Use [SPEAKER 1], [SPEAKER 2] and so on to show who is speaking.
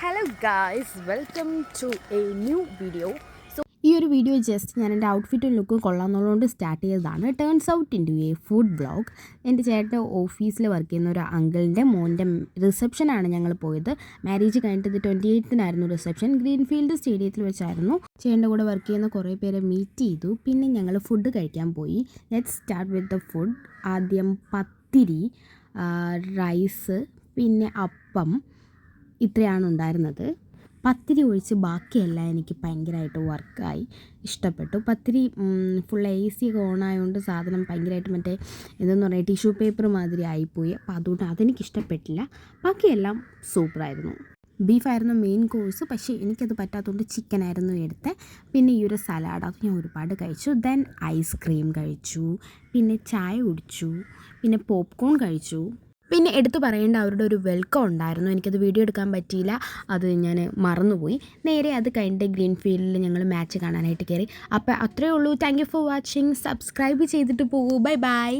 [SPEAKER 1] Hello guys, welcome to a new video.
[SPEAKER 2] ഈ ഒരു video just ഞാൻ എൻ്റെ ഔട്ട്ഫിറ്റും ലുക്കും കൊള്ളാമെന്നുള്ളതുകൊണ്ട് സ്റ്റാർട്ട് ചെയ്തതാണ്. Turns out into a food blog. എൻ്റെ ചേട്ടൻ ഓഫീസിൽ വർക്ക് ചെയ്യുന്ന ഒരു അങ്കിളിൻ്റെ മോൻ്റെ റിസപ്ഷനാണ് ഞങ്ങൾ പോയത്. മാരേജ് കഴിഞ്ഞിട്ട് 28-നായിരുന്നു റിസപ്ഷൻ. ഗ്രീൻഫീൽഡ് സ്റ്റേഡിയത്തിൽ വെച്ചായിരുന്നു. ചേട്ടൻ്റെ കൂടെ വർക്ക് ചെയ്യുന്ന കുറേ പേരെ മീറ്റ് ചെയ്തു. പിന്നെ ഞങ്ങൾ ഫുഡ് കഴിക്കാൻ പോയി. Let's start with the food. ആദ്യം പത്തിരി, റൈസ്, പിന്നെ അപ്പം, ഇത്രയാണ് ഉണ്ടായിരുന്നത്. പത്തിരി ഒഴിച്ച് ബാക്കിയെല്ലാം എനിക്ക് ഭയങ്കരമായിട്ട് വർക്കായി, ഇഷ്ടപ്പെട്ടു. പത്തിരി ഫുൾ AC ഒക്കെ ഓണായതുകൊണ്ട് സാധനം ഭയങ്കരമായിട്ട് എന്തെന്ന് പറയുക ടിഷ്യൂ പേപ്പർ മാതിരി ആയിപ്പോയി. അപ്പോൾ അതുകൊണ്ട് അതെനിക്കിഷ്ടപ്പെട്ടില്ല. ബാക്കിയെല്ലാം സൂപ്പറായിരുന്നു. ബീഫായിരുന്നു മെയിൻ കോഴ്സ്, പക്ഷേ എനിക്കത് പറ്റാത്തതുകൊണ്ട് ചിക്കനായിരുന്നു എടുത്തത്. പിന്നെ ഈ ഒരു സലാഡ് അത് ഞാൻ ഒരുപാട് കഴിച്ചു. ദെൻ ഐസ്ക്രീം കഴിച്ചു, പിന്നെ ചായ കുടിച്ചു, പിന്നെ പോപ്കോൺ കഴിച്ചു. പിന്നെ എടുത്തു പറയേണ്ട അവരുടെ ഒരു വെൽക്കം ഉണ്ടായിരുന്നു. എനിക്കത് വീഡിയോ എടുക്കാൻ പറ്റിയില്ല, അത് ഞാൻ മറന്നുപോയി. നേരെ അത് കഴിഞ്ഞിട്ട് ഗ്രീൻഫീൽഡിൽ ഞങ്ങൾ മാച്ച് കാണാനായിട്ട് കയറി. അപ്പോൾ അത്രയേ ഉള്ളൂ. Thank you for watching. Subscribe ചെയ്തിട്ട് പോകൂ. Bye bye.